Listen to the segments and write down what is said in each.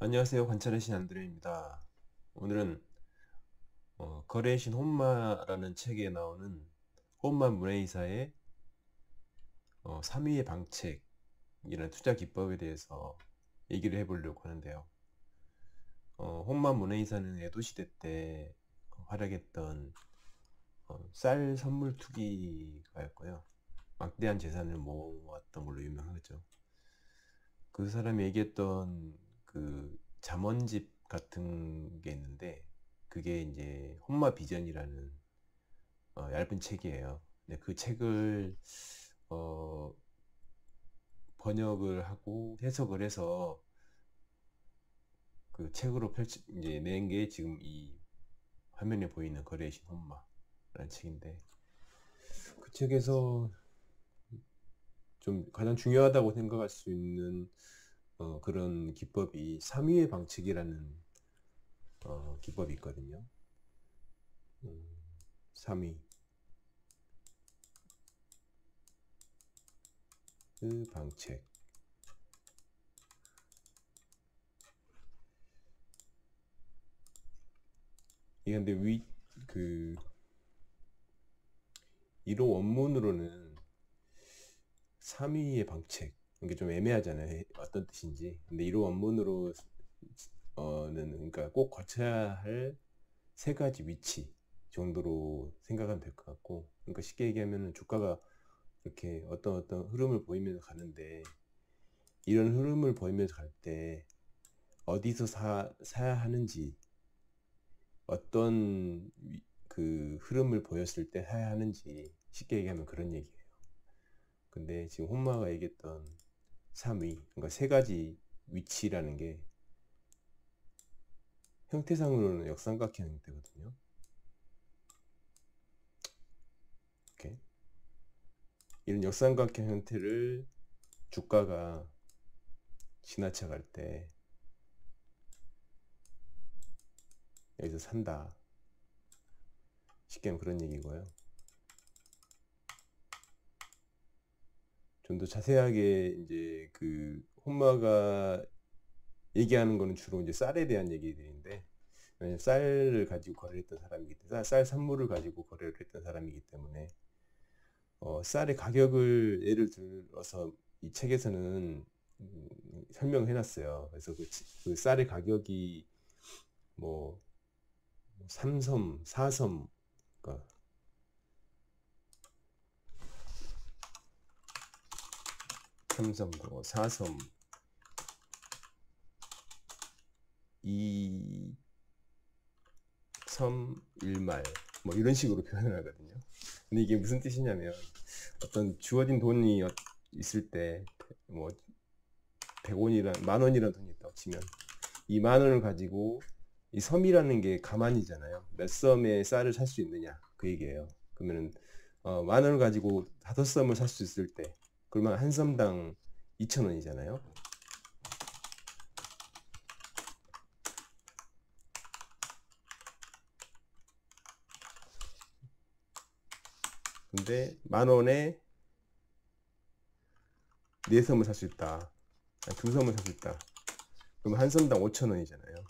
안녕하세요. 관찰의 신 안드레입니다. 오늘은 거래의 신 혼마라는 책에 나오는 혼마 문해이사의 3위의 방책이라는 투자 기법에 대해서 얘기를 해보려고 하는데요. 혼마 문해이사는 에도 시대 때 활약했던 쌀 선물 투기가였고요. 막대한 재산을 모았던 걸로 유명하죠. 그 사람이 얘기했던 그 잠언집 같은 게 있는데, 그게 이제 혼마 비전이라는 얇은 책이에요. 근데 그 책을 어, 번역을 하고 해석을 해서 그 책으로 이제 낸 게 지금 이 화면에 보이는 거래의 신 혼마라는 책인데, 그 책에서 좀 가장 중요하다고 생각할 수 있는 그런 기법이 3위의 방책이라는 기법이 있거든요. 3위 그 방책. 이게 근데 그 1호 원문으로는 3위의 방책, 이게 좀 애매하잖아요. 어떤 뜻인지. 근데 1호 원문으로는 그러니까 꼭 거쳐야 할 세 가지 위치 정도로 생각하면 될 것 같고, 그러니까 쉽게 얘기하면 주가가 이렇게 어떤 흐름을 보이면서 가는데, 이런 흐름을 보이면서 갈 때 어디서 사야 하는지, 어떤 그 흐름을 보였을 때 사야 하는지, 쉽게 얘기하면 그런 얘기예요. 근데 지금 혼마가 얘기했던 3위, 그러니까 세 가지 위치라는 게 형태상으로는 역삼각형 형태거든요. 이렇게 이런 역삼각형 형태를 주가가 지나쳐 갈 때 여기서 산다. 쉽게 하면 그런 얘기고요. 좀 더 자세하게 이제 그 혼마가 얘기하는 거는 주로 이제 쌀에 대한 얘기들인데, 왜냐면 쌀을 가지고 거래를 했던 사람이기 때문에, 쌀 산물을 가지고 거래를 했던 사람이기 때문에 쌀의 가격을 예를 들어서 이 책에서는 설명을 해놨어요. 그래서 그 쌀의 가격이 뭐 3섬, 4섬, 그러니까 3섬, 4섬, 2섬, 1말 뭐 이런 식으로 표현을 하거든요. 근데 이게 무슨 뜻이냐면, 어떤 주어진 돈이 있을 때 뭐 100원이란 만원이라는 돈이 있다고 치면, 이 만원을 가지고 이 섬이라는 게 가만이잖아요. 몇 섬의 쌀을 살 수 있느냐 그 얘기예요. 그러면은 만원을 가지고 5섬을 살 수 있을 때, 그러면 한 섬당 2,000원이잖아요. 근데 만원에 4섬을 살 수 있다, 2섬을 살 수 있다, 그러면 한 섬당 5,000원이잖아요.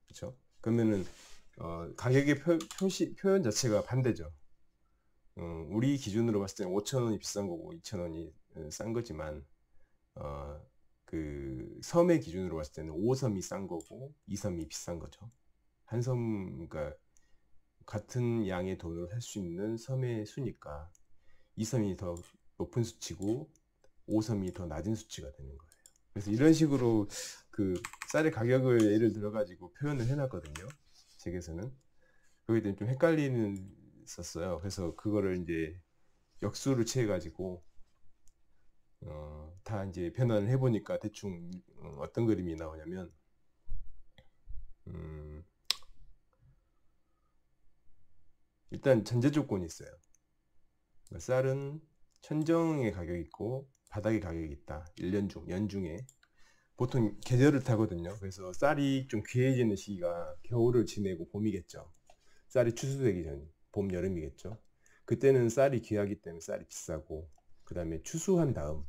그렇죠? 그러면은 가격의 표현 자체가 반대죠. 우리 기준으로 봤을 때는 5,000원이 비싼 거고 2,000원이 싼 거지만, 그 섬의 기준으로 봤을 때는 5섬이 싼 거고 2섬이 비싼 거죠. 한 섬, 그러니까 같은 양의 돈으로 살 수 있는 섬의 수니까 2섬이 더 높은 수치고 5섬이 더 낮은 수치가 되는 거예요. 그래서 이런 식으로 그 쌀의 가격을 예를 들어 가지고 표현을 해놨거든요, 책에서는. 그게 좀 헷갈리는 있었어요. 그래서 그거를 이제 역수를 취해 가지고 다 이제 변환을 해보니까 대충 어떤 그림이 나오냐면, 음, 일단 전제 조건이 있어요. 쌀은 천정의 가격이 있고 바닥의 가격이 있다. 1년 중, 연중에. 보통 계절을 타거든요. 그래서 쌀이 좀 귀해지는 시기가 겨울을 지내고 봄이겠죠. 쌀이 추수되기 전, 봄, 여름이겠죠. 그때는 쌀이 귀하기 때문에 쌀이 비싸고, 그 다음에 추수한 다음,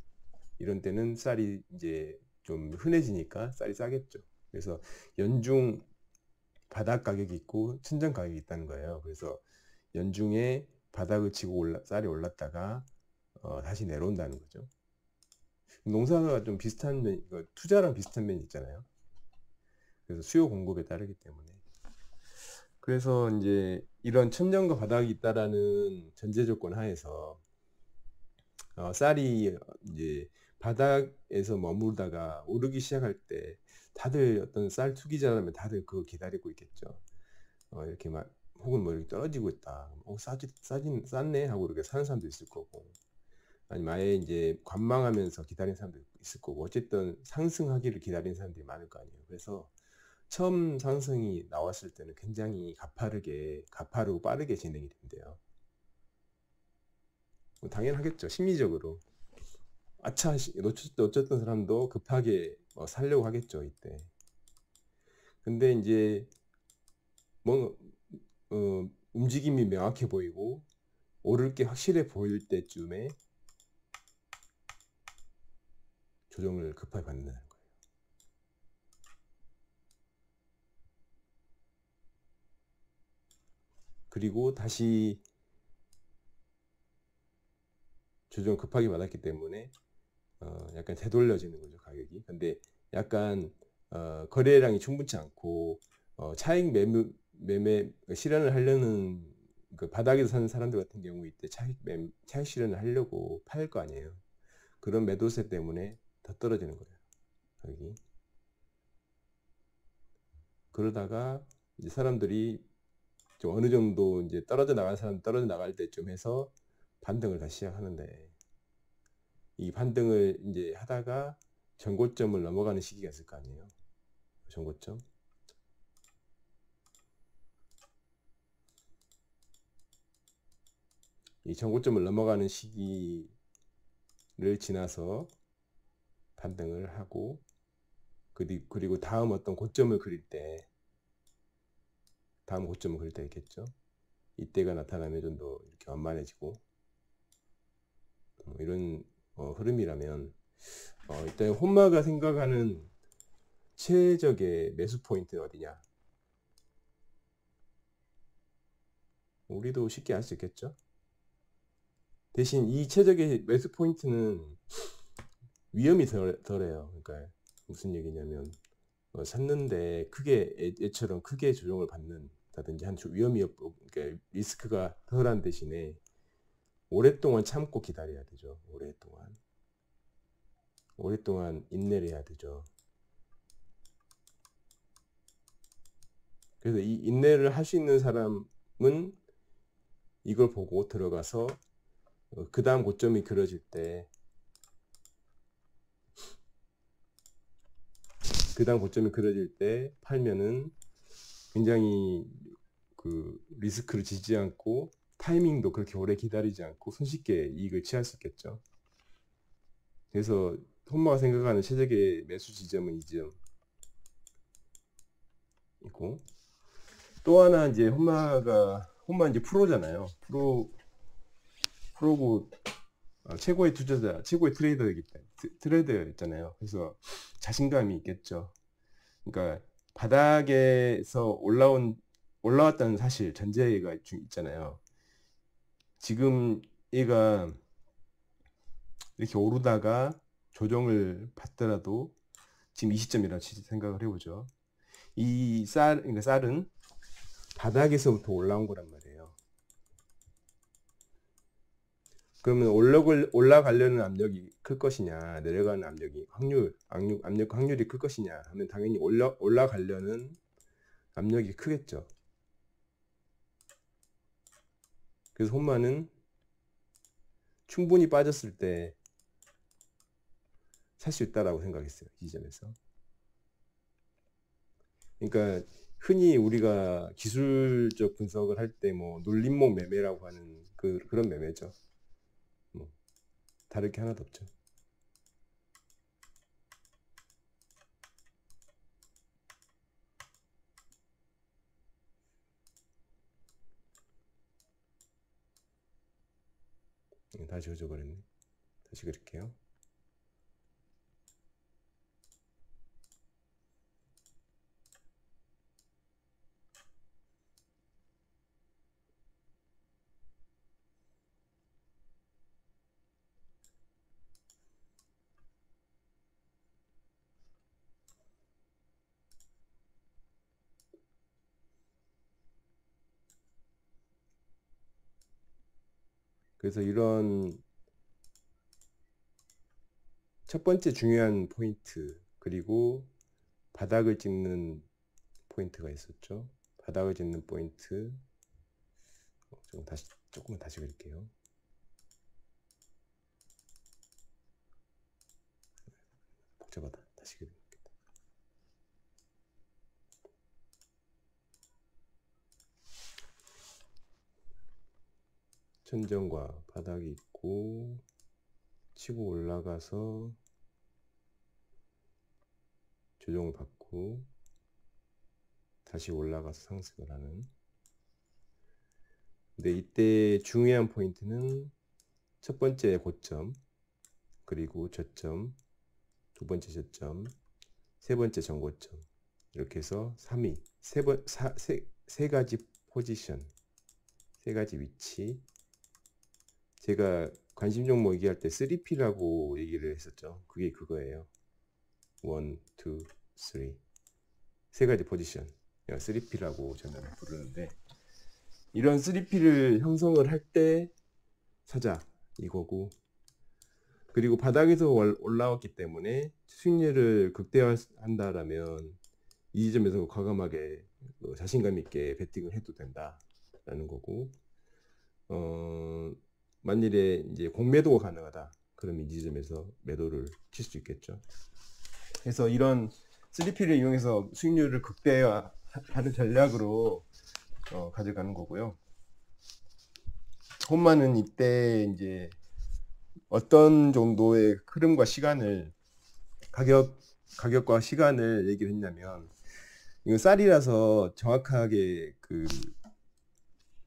이런 때는 쌀이 이제 좀 흔해지니까 쌀이 싸겠죠. 그래서 연중 바닥 가격이 있고 천정 가격이 있다는 거예요. 그래서 연중에 바닥을 치고 쌀이 올랐다가 다시 내려온다는 거죠. 농사가 좀 비슷한 면, 투자랑 비슷한 면이 있잖아요. 그래서 수요 공급에 따르기 때문에. 그래서 이제 이런 천정과 바닥이 있다라는 전제 조건 하에서 쌀이 이제 바닥에서 머무르다가 오르기 시작할 때 다들 어떤 쌀 투기자라면 다들 그거 기다리고 있겠죠. 이렇게 막 혹은 뭐 이렇게 떨어지고 있다. 쌌네 하고 이렇게 사는 사람도 있을 거고, 아니면 아예 이제 관망하면서 기다리는 사람도 있을 거고, 어쨌든 상승하기를 기다리는 사람들이 많을 거 아니에요. 그래서 처음 상승이 나왔을 때는 굉장히 가파르고 빠르게 진행이 된대요. 뭐 당연하겠죠. 심리적으로. 아차, 놓쳤던 사람도 급하게 살려고 하겠죠, 이때. 근데 이제 뭐 움직임이 명확해 보이고 오를 게 확실해 보일 때쯤에 조정을 급하게 받는다는 거예요. 그리고 다시 조정 급하게 받았기 때문에 약간 되돌려지는 거죠, 가격이. 근데 약간 거래량이 충분치 않고 차익 매매 실현을 하려는 그 바닥에서 사는 사람들 같은 경우 이때 차익 실현을 하려고 팔 거 아니에요. 그런 매도세 때문에 더 떨어지는 거예요, 가격이. 그러다가 이제 사람들이 좀 어느 정도 이제 떨어져 나갈 때쯤 해서 반등을 다시 시작하는데, 이 반등을 이제 하다가 전고점을 넘어가는 시기가 있을 거 아니에요. 전고점. 이 전고점을 넘어가는 시기를 지나서 반등을 하고, 그리고 다음 어떤 고점을 그릴 때, 다음 고점을 그릴 때 있겠죠. 이때가 나타나면 좀 더 이렇게 완만해지고, 이런 흐름이라면 일단 혼마가 생각하는 최적의 매수 포인트는 어디냐? 우리도 쉽게 알 수 있겠죠. 대신 이 최적의 매수 포인트는 위험이 덜해요. 그러니까 무슨 얘기냐면 샀는데 애처럼 크게 조정을 받는다든지 한 위험이 없고, 그러니까 리스크가 덜한 대신에 오랫동안 참고 기다려야 되죠. 오랫동안 인내를 해야 되죠. 그래서 이 인내를 할 수 있는 사람은 이걸 보고 들어가서 그 다음 고점이 그려질 때 팔면은 굉장히 그 리스크를 지지 않고 타이밍도 그렇게 오래 기다리지 않고 손쉽게 이익을 취할 수 있겠죠. 그래서 혼마가 생각하는 최적의 매수 지점은 이 지점이고, 또 하나 이제 혼마 이제 프로잖아요. 프로고 최고의 투자자, 최고의 트레이더였잖아요. 그래서 자신감이 있겠죠. 그러니까 바닥에서 올라왔다는 사실 전제가 있잖아요. 지금 얘가 이렇게 오르다가 조정을 받더라도 지금 이 시점이라 생각을 해보죠. 그러니까 쌀은 바닥에서부터 올라온 거란 말이에요. 그러면 올라가려는 압력이 클 것이냐, 내려가는 확률이 클 것이냐 하면 당연히 올라가려는 압력이 크겠죠. 그래서 혼마는 충분히 빠졌을 때 살 수 있다라고 생각했어요, 이 지점에서. 그러니까 흔히 우리가 기술적 분석을 할 때 뭐 눌림목 매매라고 하는 그런 매매죠. 뭐 다를 게 하나도 없죠. 다 지워져 버렸네. 다시 그릴게요. 그래서 이런 첫 번째 중요한 포인트, 그리고 바닥을 찍는 포인트가 있었죠. 바닥을 찍는 포인트. 조금만 다시 그릴게요. 복잡하다. 다시 그릴게요. 천정과 바닥이 있고 치고 올라가서 조정을 받고 다시 올라가서 상승을 하는. 근데 이때 중요한 포인트는 첫 번째 고점, 그리고 저점, 두 번째 저점, 세 번째 전고점, 이렇게 해서 3위, 세 가지 포지션, 세 가지 위치. 제가 관심 종목 얘기할 때 3P라고 얘기를 했었죠. 그게 그거예요. 1, 2, 3. 세 가지 포지션. 3P라고 저는 부르는데, 이런 3P를 형성을 할 때 사자 이거고, 그리고 바닥에서 올라왔기 때문에 수익률을 극대화한다라면 이 지점에서 과감하게 자신감 있게 베팅을 해도 된다라는 거고, 만일에 이제 공매도가 가능하다 그러면 이 지점에서 매도를 칠 수 있겠죠. 그래서 이런 3P를 이용해서 수익률을 극대화하는 전략으로 가져가는 거고요. 홈마는 이때 이제 어떤 정도의 흐름과 시간을, 가격과 시간을 얘기를 했냐면, 이건 쌀이라서 정확하게 그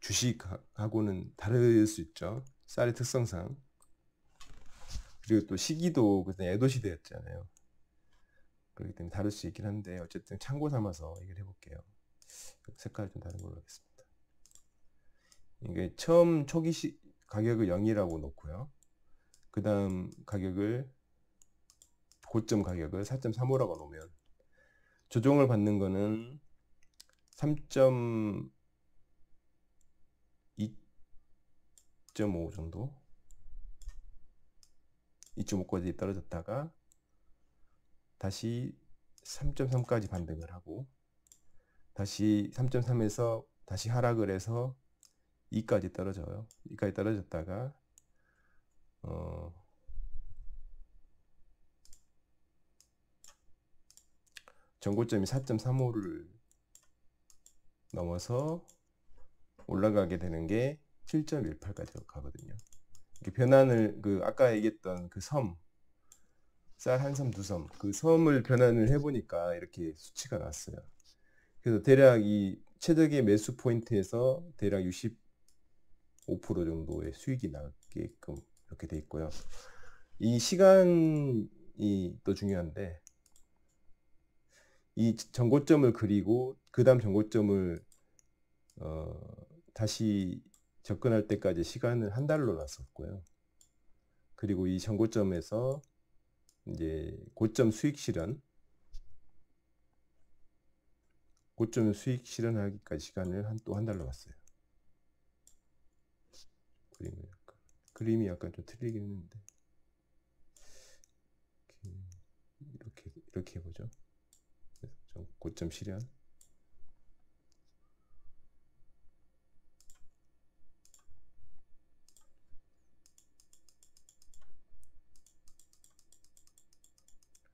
주식하고는 다를 수 있죠. 쌀의 특성상. 그리고 또 시기도 그때 에도 시대였잖아요. 그렇기 때문에 다를 수 있긴 한데, 어쨌든 참고 삼아서 얘기를 해볼게요. 색깔 좀 다른 걸로 하겠습니다. 이게 처음 초기 가격을 0이라고 놓고요. 그 다음 가격을, 고점 가격을 4.35라고 놓으면 조정을 받는 거는 3.2.5 정도, 2.5까지 떨어졌다가 다시 3.3까지 반등을 하고, 다시 3.3에서 다시 하락을 해서 2까지 떨어져요. 2까지 떨어졌다가 전고점이 4.35를 넘어서 올라가게 되는 게 7.18까지 가거든요. 이렇게 변환을, 아까 얘기했던 그 섬, 쌀 한 섬, 두 섬, 그 섬을 변환을 해보니까 이렇게 수치가 났어요. 그래서 대략 이 최적의 매수 포인트에서 대략 65% 정도의 수익이 나게끔 이렇게 돼 있고요. 이 시간이 또 중요한데, 이 전고점을 그리고 그 다음 전고점을 다시 접근할 때까지 시간을 한 달로 놨었고요. 그리고 이 전고점에서 이제 고점 수익 실현하기까지 시간을 또 한 달로 놨어요. 그림이 약간 좀 틀리긴 했는데, 이렇게 해보죠. 고점 실현.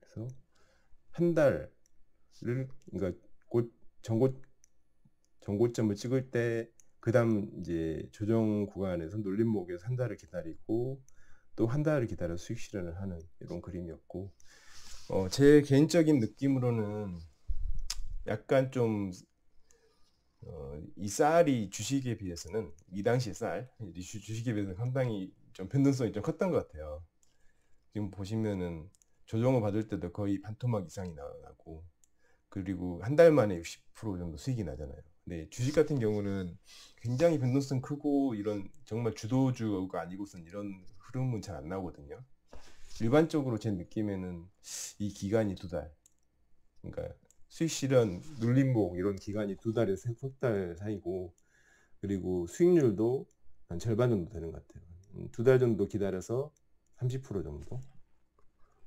그래서 한 달을, 그러니까 전고점을 찍을 때, 그 다음 이제 조정 구간에서 눌림목에서 한 달을 기다리고 또 한 달을 기다려 수익 실현을 하는 이런 그림이었고, 제 개인적인 느낌으로는 약간 좀 이 쌀이 주식에 비해서는, 이 당시 쌀 주식에 비해서는 상당히 좀 변동성이 좀 컸던 것 같아요. 지금 보시면은 조정을 받을 때도 거의 반토막 이상이 나고, 그리고 한 달 만에 60% 정도 수익이 나잖아요. 근데 주식 같은 경우는 굉장히 변동성 크고, 이런 정말 주도주가 아니고선 이런 흐름은 잘 안 나오거든요. 일반적으로 제 느낌에는 이 기간이 2달, 그러니까 수익 실현, 눌림목 이런 기간이 2달에서 3달 사이고, 그리고 수익률도 한 절반 정도 되는 것 같아요. 2달 정도 기다려서 30% 정도.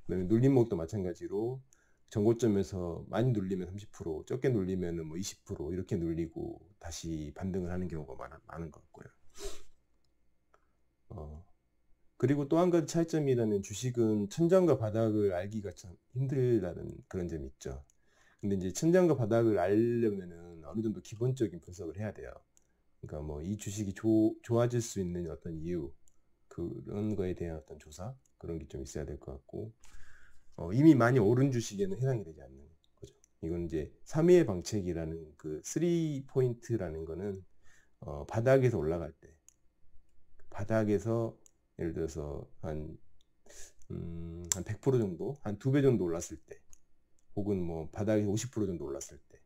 그다음에 눌림목도 마찬가지로 전고점에서 많이 눌리면 30%, 적게 눌리면 뭐 20% 이렇게 눌리고 다시 반등을 하는 경우가 많은 것 같고요. 그리고 또 한 가지 차이점이라는, 주식은 천장과 바닥을 알기가 참 힘들다는 그런 점이 있죠. 근데 이제 천장과 바닥을 알려면은 어느 정도 기본적인 분석을 해야 돼요. 그러니까 뭐 이 주식이 좋아질 수 있는 어떤 이유, 그런 거에 대한 어떤 조사, 그런 게 좀 있어야 될 것 같고, 이미 많이 오른 주식에는 해당이 되지 않는 거죠. 이건 이제 3의 방책이라는 그 3포인트라는 거는 바닥에서 올라갈 때, 바닥에서 예를 들어서 한 100% 정도, 한 2배 정도 올랐을 때, 혹은 뭐 바닥에서 50% 정도 올랐을 때,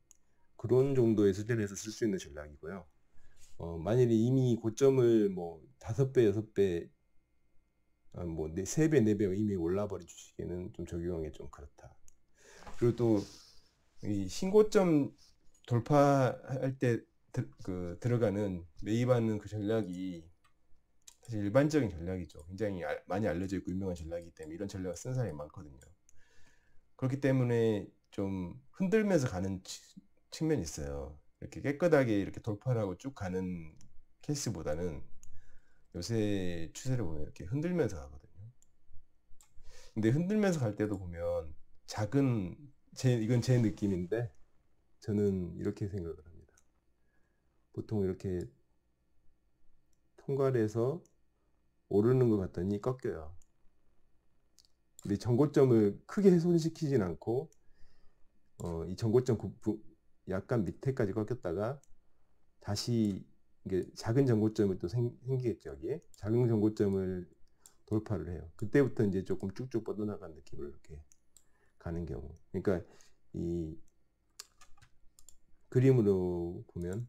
그런 정도의 수준에서 쓸 수 있는 전략이고요. 만일에 이미 고점을 뭐 5배, 6배, 뭐 3배, 4배 이미 올라버린 주식에는 좀 적용하기 좀 그렇다. 그리고 또 이 신고점 돌파할 때 들어가는, 매입하는 그 전략이 사실 일반적인 전략이죠. 굉장히 많이 알려져 있고 유명한 전략이기 때문에 이런 전략을 쓰는 사람이 많거든요. 그렇기 때문에 좀 흔들면서 가는 측면이 있어요. 이렇게 깨끗하게 이렇게 돌파를 하고 쭉 가는 케이스보다는 요새 추세를 보면 이렇게 흔들면서 가거든요. 근데 흔들면서 갈 때도 보면 이건 제 느낌인데, 저는 이렇게 생각을 합니다. 보통 이렇게 통과를 해서 오르는 것 같더니 꺾여요. 근데 전고점을 크게 훼손시키진 않고, 이 전고점 약간 밑에까지 꺾였다가 다시 이게 작은 전고점을 또 생기겠죠. 여기에 작은 전고점을 돌파를 해요. 그때부터 이제 조금 쭉쭉 뻗어나간 느낌으로 이렇게 가는 경우. 그러니까 이 그림으로 보면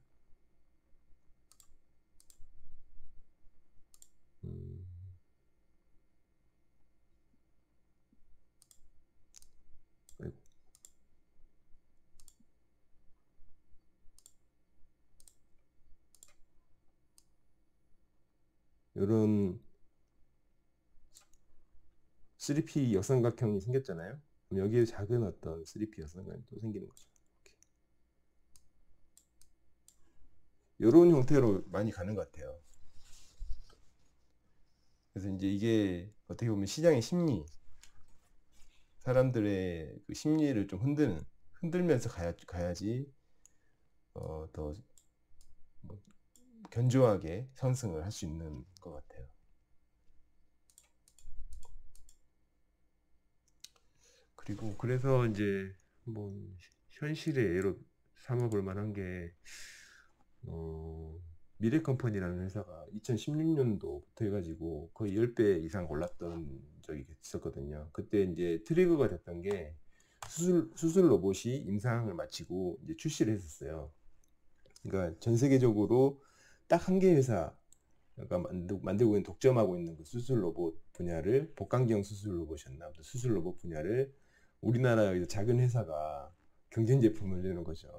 이런 3P 역삼각형이 생겼잖아요. 그럼 여기에 작은 어떤 3P 역삼각형이 또 생기는 거죠. 이런 형태로 많이 가는 것 같아요. 그래서 이제 이게 어떻게 보면 시장의 심리, 사람들의 그 심리를 좀 흔들면서 가야지 더 뭐 견조하게 상승을 할 수 있는 것 같아요. 그리고 그래서 이제 한번 현실의 예로 삼아볼 만한 게, 미래컴퍼니라는 회사가 2016년도부터 해가지고 거의 10배 이상 올랐던 적이 있었거든요. 그때 이제 트리거가 됐던 게 수술 로봇이 임상을 마치고 이제 출시를 했었어요. 그러니까 전 세계적으로 딱 한 개 회사가 만들고 있는, 독점하고 있는 그 수술 로봇 분야를, 복강경 수술 로봇이었나, 수술 로봇 분야를 우리나라 작은 회사가 경쟁 제품을 내는 거죠.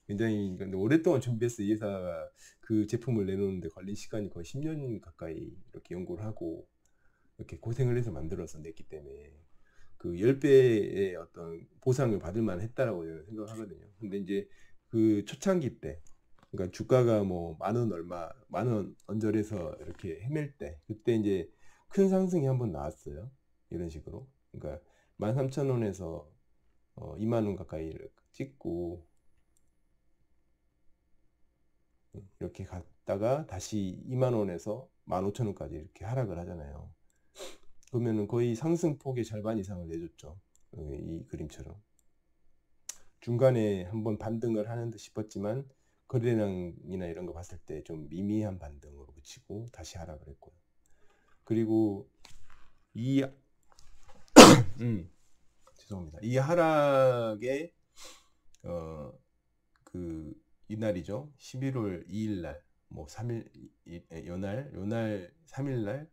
굉장히 오랫동안 준비해서 이 회사가 그 제품을 내놓는데 걸린 시간이 거의 10년 가까이 이렇게 연구를 하고 이렇게 고생을 해서 만들어서 냈기 때문에 그 10배의 어떤 보상을 받을 만했다라고 저는 생각하거든요. 근데 이제 그 초창기 때, 그러니까 주가가 뭐 만 원 언저리에서 이렇게 헤맬 때, 그때 이제 큰 상승이 한번 나왔어요. 이런 식으로. 그러니까 13,000원에서 2만 원 가까이 찍고 이렇게 갔다가 다시 2만 원에서 15,000원까지 이렇게 하락을 하잖아요. 그러면은 거의 상승폭의 절반 이상을 내줬죠. 이 그림처럼. 중간에 한번 반등을 하는 듯 싶었지만 거래량이나 이런 거 봤을 때 좀 미미한 반등으로 그치고 다시 하락을 했고요. 그리고 죄송합니다. 이 하락의 이날이죠. 11월 2일 날, 뭐 3일, 요날 3일 날,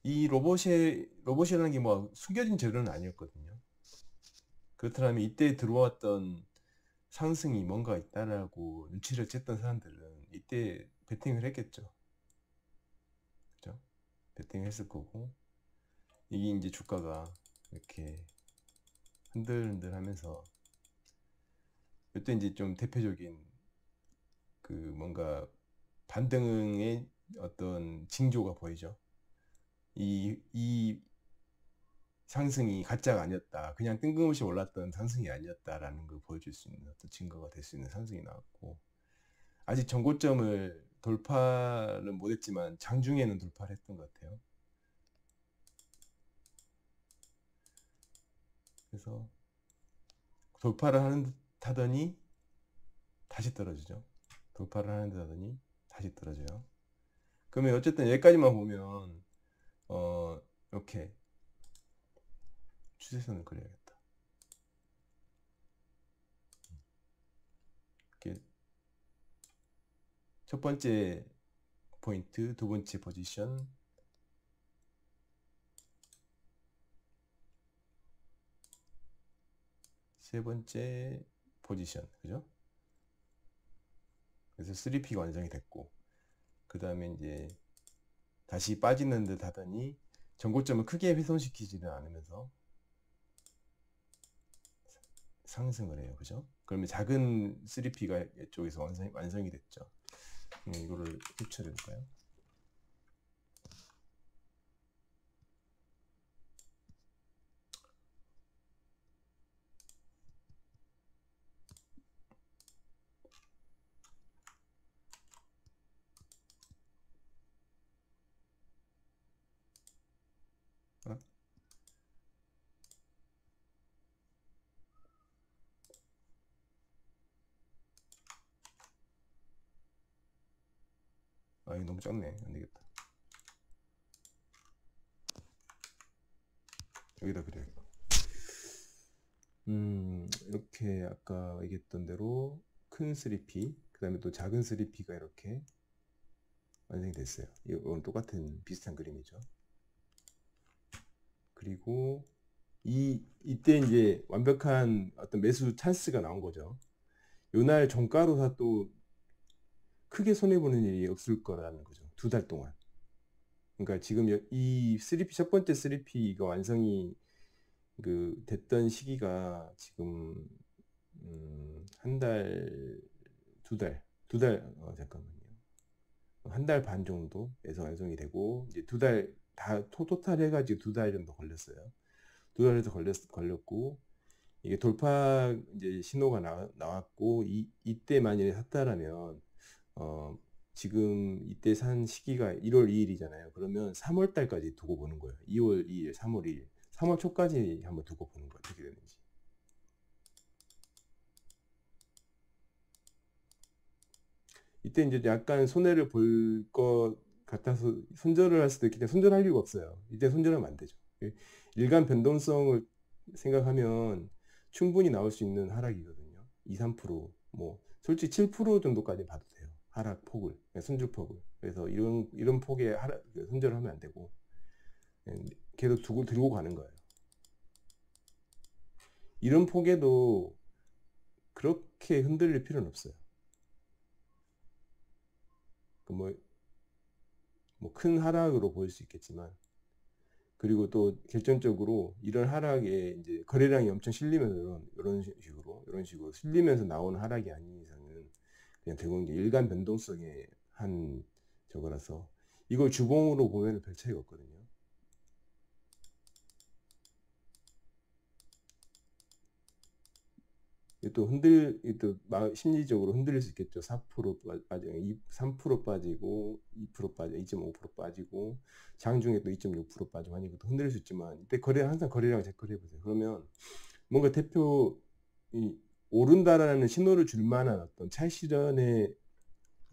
이 로봇이라는 게 뭐 숨겨진 재료는 아니었거든요. 그렇다면 이때 들어왔던 상승이 뭔가 있다라고 눈치를 챘던 사람들은 이때 베팅을 했겠죠. 그죠? 베팅을 했을 거고, 이게 이제 주가가 이렇게 흔들흔들 하면서, 이때 이제 좀 대표적인 그 뭔가 반등의 어떤 징조가 보이죠. 이 상승이 가짜가 아니었다. 그냥 뜬금없이 올랐던 상승이 아니었다라는 걸 보여줄 수 있는 어떤 증거가 될 수 있는 상승이 나왔고, 아직 전고점을 돌파는 못했지만 장중에는 돌파를 했던 것 같아요. 그래서 돌파를 하는 듯 하더니 다시 떨어지죠. 돌파를 하는 듯 하더니 다시 떨어져요. 그러면 어쨌든 여기까지만 보면 이렇게 추세선을 그려야겠다. 이렇게 첫 번째 포인트, 두 번째 포지션, 세 번째 포지션, 그죠? 그래서 3P가 완성이 됐고, 그 다음에 이제 다시 빠지는 듯 하더니 전고점을 크게 훼손시키지는 않으면서 상승을 해요. 그죠? 그러면 작은 3P가 이쪽에서 완성이 됐죠. 이거를 캡처해 볼까요? 아, 이거 너무 작네. 안 되겠다. 여기다 그려야겠다. 이렇게 아까 얘기했던 대로 큰 3P, 그 다음에 또 작은 3P가 이렇게 완성이 됐어요. 이건 똑같은 비슷한 그림이죠. 그리고 이때 이제 완벽한 어떤 매수 찬스가 나온 거죠. 요날 종가로사 또 크게 손해보는 일이 없을 거라는 거죠. 2달 동안. 그러니까 지금 이 3P, 첫 번째 3P가 완성이 됐던 시기가 지금 한 달, 잠깐만요. 한 달 반 정도에서 완성이 되고, 이제 2달 다 토탈 해가지고 2달 정도 걸렸어요. 2달에서 걸렸고, 이게 돌파 이제 신호가 나왔고, 이때 만약에 샀다라면 지금 이때 산 시기가 1월 2일이잖아요. 그러면 3월 달까지 두고 보는 거예요. 2월 2일, 3월 2일, 3월 초까지 한번 두고 보는 거예요. 어떻게 되는지. 이때 이제 약간 손해를 볼 것 같아서 손절을 할 수도 있겠지만 손절할 이유가 없어요. 이때 손절하면 안 되죠. 일간 변동성을 생각하면 충분히 나올 수 있는 하락이거든요. 2, 3%, 뭐 솔직히 7% 정도까지 봐도 돼요. 하락 폭을, 손절 폭을. 그래서 이런 폭의 손절을 하면 안 되고 계속 들고 가는 거예요. 이런 폭에도 그렇게 흔들릴 필요는 없어요. 뭐 큰 하락으로 보일 수 있겠지만, 그리고 또 결정적으로 이런 하락에 이제 거래량이 엄청 실리면서 이런 식으로 실리면서 나오는 하락이 아닌 이상은 그냥 대부분 일간 변동성의 한 저거라서 이걸 주봉으로 보면 별 차이가 없거든요. 또 심리적으로 흔들릴 수 있겠죠. 4% 빠지고 3% 빠지고 2% 빠지고 2.5% 빠지고 장중에 또 2.6% 빠지고 하니까 또 흔들릴 수 있지만, 이때 항상 거래량 체크를 해보세요. 그러면 뭔가 오른다라는 신호를 줄 만한 어떤 차익실현의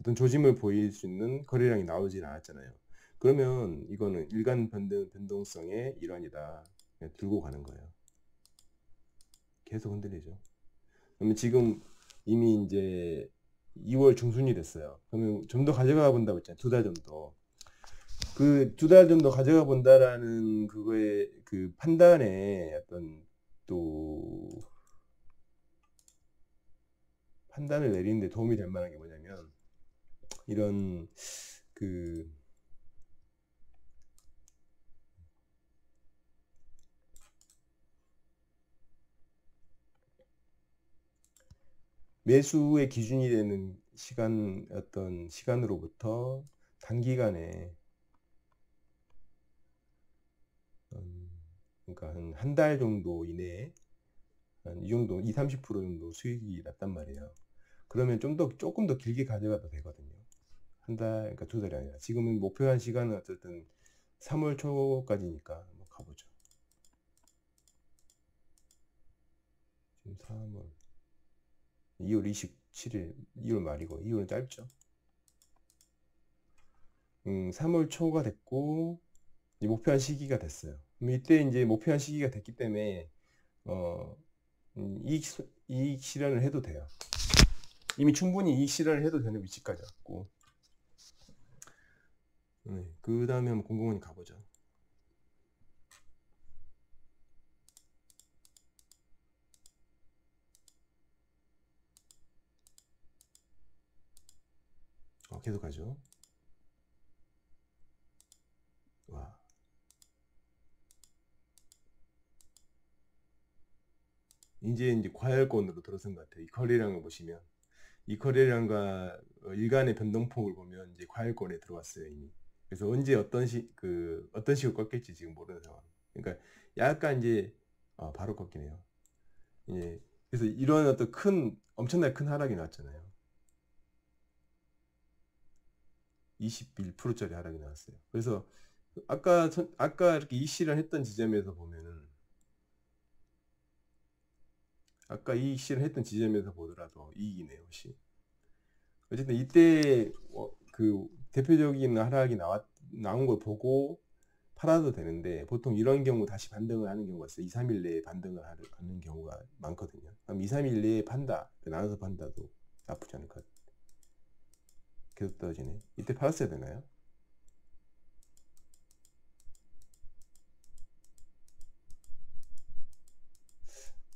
어떤 조짐을 보일 수 있는 거래량이 나오진 않았잖아요. 그러면 이거는 일간 변동성의 일환이다. 그냥 들고 가는 거예요. 계속 흔들리죠. 그러면 지금 이미 이제 2월 중순이 됐어요. 그러면 좀 더 가져가 본다고 했잖아요. 2달 정도. 그 2달 정도 가져가 본다라는 그거의 그 판단에 어떤 또 판단을 내리는데 도움이 될 만한 게 뭐냐면, 이런 그 매수의 기준이 되는 어떤 시간으로부터 단기간에 그러니까 한 달 정도 이내에 이 정도 20-30% 정도 수익이 났단 말이에요. 그러면 조금 더 길게 가져가도 되거든요. 한 달, 그러니까 2달이 아니라 지금은 목표한 시간은 어쨌든 3월 초까지니까 한번 가보죠. 지금 3월 2월 27일 2월 말이고 2월은 짧죠. 3월 초가 됐고 이제 목표한 시기가 됐어요. 그럼 이때 이제 목표한 시기가 됐기 때문에 이익 실현을 해도 돼요. 이미 충분히 이익 실현을 해도 되는 위치까지 왔고, 그 다음에 한번 공공원이 가보죠. 계속 가죠. 와. 이제 과열권으로 들어선 것 같아요. 이 거래량을 보시면 이 거래량과 일간의 변동폭을 보면 이제 과열권에 들어왔어요 이미. 그래서 언제 어떤 식으로 꺾일지 지금 모르는 상황. 그러니까 약간 이제 바로 꺾이네요. 예. 그래서 이런 어떤 엄청나게 큰 하락이 나왔잖아요. 21%짜리 하락이 나왔어요. 그래서 아까 이렇게 이익실현 했던 지점에서 보면은 아까 이익실현 했던 지점에서 보더라도 이익이네요, 혹시. 어쨌든 이때 그 대표적인 하락이 나온 걸 보고 팔아도 되는데 보통 이런 경우 다시 반등을 하는 경우가 있어요. 2-3일 내에 반등을 하는 경우가 많거든요. 그럼 2-3일 내에 판다, 나눠서 판다도 나쁘지 않을 것 같아요. 계속 떨어지네. 이때 팔았어야 되나요?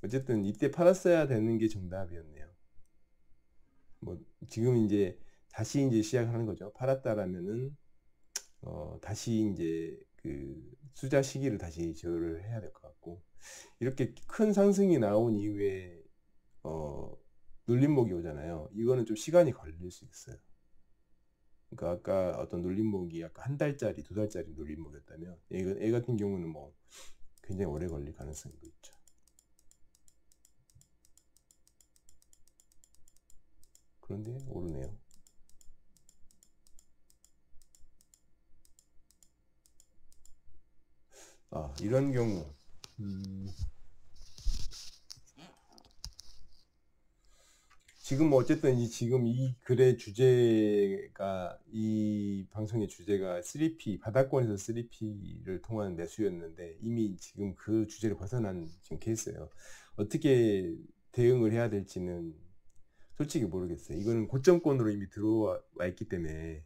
어쨌든 이때 팔았어야 되는 게 정답이었네요. 뭐 지금 이제 다시 시작하는 거죠. 팔았다라면은 다시 이제 그 투자 시기를 다시 제어를 해야 될 것 같고, 이렇게 큰 상승이 나온 이후에 눌림목이 오잖아요. 이거는 좀 시간이 걸릴 수 있어요. 그러니까 아까 어떤 눌림목이 아까 한 달짜리, 2달짜리 눌림목이었다면 얘 같은 경우는 뭐 굉장히 오래 걸릴 가능성도 있죠. 그런데 오르네요. 이런 경우 지금 뭐 어쨌든 지금 이 글의 주제가, 이 방송의 주제가 3P, 바닥권에서 3P를 통한 매수였는데 이미 지금 그 주제를 벗어난 지금 케이스예요. 어떻게 대응을 해야 될지는 솔직히 모르겠어요. 이거는 고점권으로 이미 들어와 있기 때문에,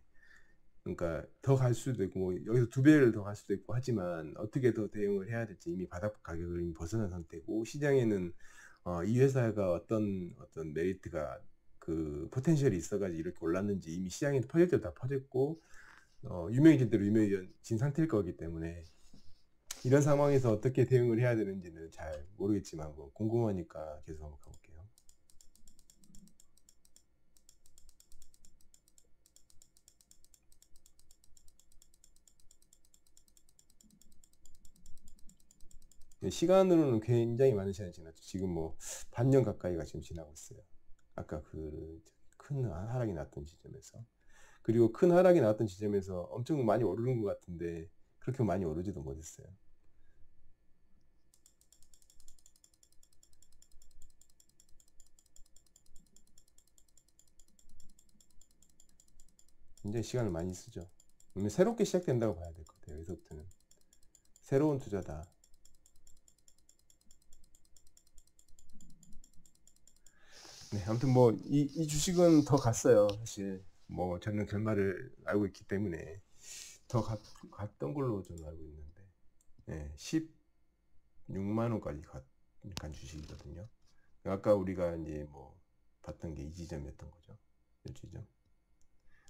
그러니까 더 갈 수도 있고 뭐 여기서 2배를 더 갈 수도 있고 하지만 어떻게 더 대응을 해야 될지 이미 바닥 가격을 이미 벗어난 상태고, 시장에는 이 회사가 어떤 메리트가 그 포텐셜이 있어가지고 이렇게 올랐는지 이미 시장에 퍼질 대로 다 퍼졌고 유명해진 대로 유명해진 상태일 거기 때문에 이런 상황에서 어떻게 대응을 해야 되는지는 잘 모르겠지만 뭐 궁금하니까 계속 한번 가볼게요. 시간으로는 굉장히 많은 시간이 지났죠. 지금 뭐 반년 가까이가 지금 지나고 있어요. 아까 그 큰 하락이 났던 지점에서, 그리고 큰 하락이 나왔던 지점에서 엄청 많이 오르는 것 같은데 그렇게 많이 오르지도 못했어요. 굉장히 시간을 많이 쓰죠. 새롭게 시작된다고 봐야 될 것 같아요. 여기서부터는 새로운 투자다. 네, 아무튼 뭐 이 주식은 더 갔어요. 사실 뭐 저는 결말을 알고 있기 때문에 더 갔던 걸로 저는 알고 있는데, 네, 16만 원까지 간 주식이거든요. 아까 우리가 이제 뭐 봤던 게 이 지점이었던 거죠. 이 지점.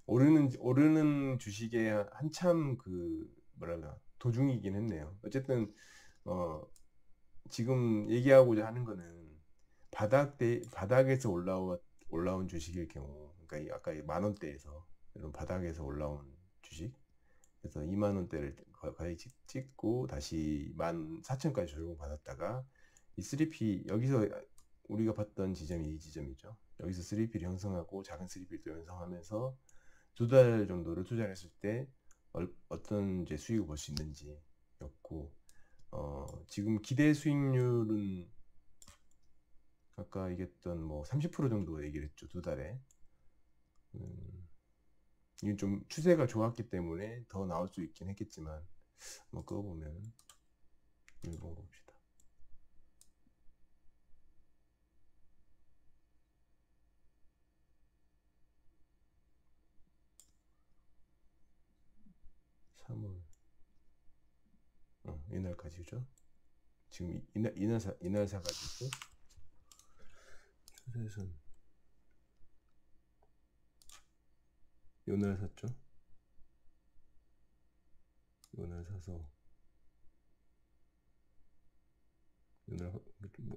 오르는 주식에 한참 그 뭐랄까 도중이긴 했네요. 어쨌든 어 지금 얘기하고자 하는 거는 바닥에서 올라온 주식일 경우, 그러니까 아까 만 원대에서 이런 바닥에서 올라온 주식, 그래서 2만 원대를 거의 찍고 다시 14,000까지 조정받았다가 이 3P 여기서 우리가 봤던 지점이 이 지점이죠. 여기서 3P를 형성하고 작은 3P도 형성하면서 2달 정도를 투자를 했을 때 어떤 이제 수익을 볼 수 있는지였고, 지금 기대 수익률은 아까 얘기했던 뭐 30% 정도 얘기를 했죠. 2달에. 이게 좀 추세가 좋았기 때문에 더 나올 수 있긴 했겠지만, 한번 꺼보면 이거 봅시다. 이날까지죠. 지금 이날 사가지고 추세선 요날 샀죠. 요날 사서 요날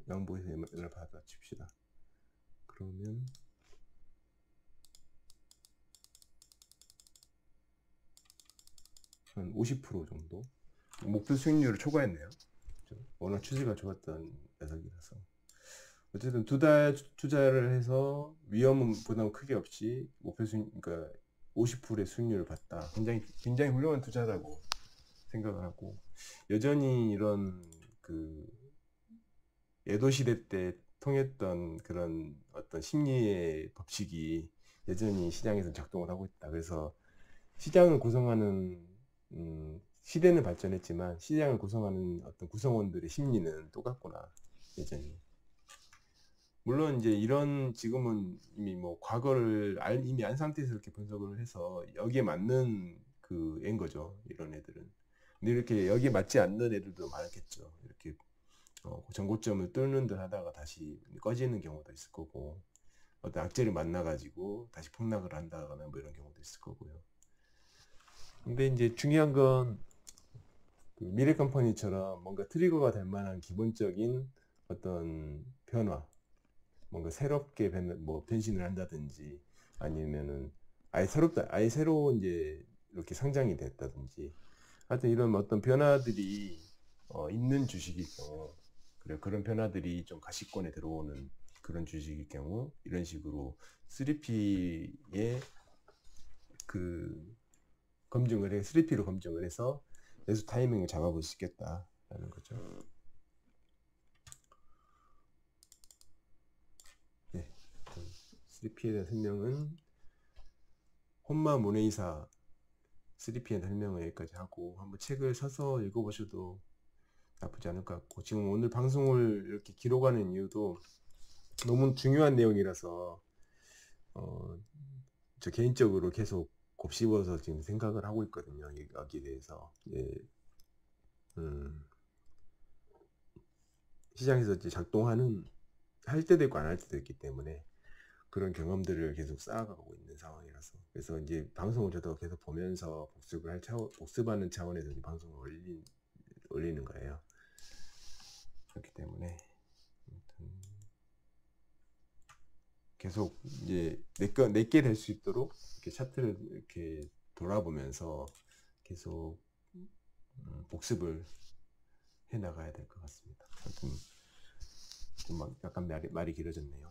양보해서 요날 받아 칩시다. 그러면 한 50% 정도 목표 수익률을 초과했네요. 워낙 추세가 좋았던 녀석이라서. 어쨌든 2달 투자를 해서 위험은 부담 크게 없이 목표 수익, 그러니까 50%의 수익률을 봤다. 굉장히 훌륭한 투자라고 생각을 하고, 여전히 이런 그 에도 시대 때 통했던 그런 어떤 심리의 법칙이 여전히 시장에서 작동을 하고 있다. 그래서 시장을 구성하는 시대는 발전했지만 시장을 구성하는 어떤 구성원들의 심리는 똑같구나, 여전히. 물론 이제 이런 지금은 이미 뭐 과거를 이미 안 상태에서 이렇게 분석을 해서 여기에 맞는 그 애인 거죠, 이런 애들은. 근데 이렇게 여기에 맞지 않는 애들도 많겠죠. 이렇게 전고점을 뚫는 듯 하다가 다시 꺼지는 경우도 있을 거고, 어떤 악재를 만나가지고 다시 폭락을 한다거나 뭐 이런 경우도 있을 거고요. 근데 이제 중요한 건 그 미래컴퍼니처럼 뭔가 트리거가 될 만한 기본적인 어떤 변화, 뭔가 새롭게 변신을 한다든지, 아니면은 아예 새로 이제 이렇게 상장이 됐다든지, 하여튼 이런 어떤 변화들이 있는 주식일 경우, 그래 그런 변화들이 좀 가시권에 들어오는 그런 주식일 경우, 이런 식으로 3P의 그 3P로 검증을 해서 매수 타이밍을 잡아볼 수 있겠다라는 거죠. 네, 3P에 대한 설명은 혼마 모네이사 3P에 대한 설명을 여기까지 하고, 한번 책을 사서 읽어보셔도 나쁘지 않을 것 같고, 지금 오늘 방송을 이렇게 기록하는 이유도 너무 중요한 내용이라서 저 개인적으로 계속 곱씹어서 지금 생각을 하고 있거든요, 여기에 대해서. 예, 시장에서 이제 할 때도 있고 안 할 때도 있기 때문에 그런 경험들을 계속 쌓아가고 있는 상황이라서, 그래서 이제 방송을 저도 계속 보면서 복습하는 차원에서 이 방송을 올리는 거예요. 그렇기 때문에 계속 이제 내게 될 수 있도록 이렇게 차트를 이렇게 돌아보면서 계속 복습을 해 나가야 될 것 같습니다. 하여튼 좀 약간 말이 길어졌네요.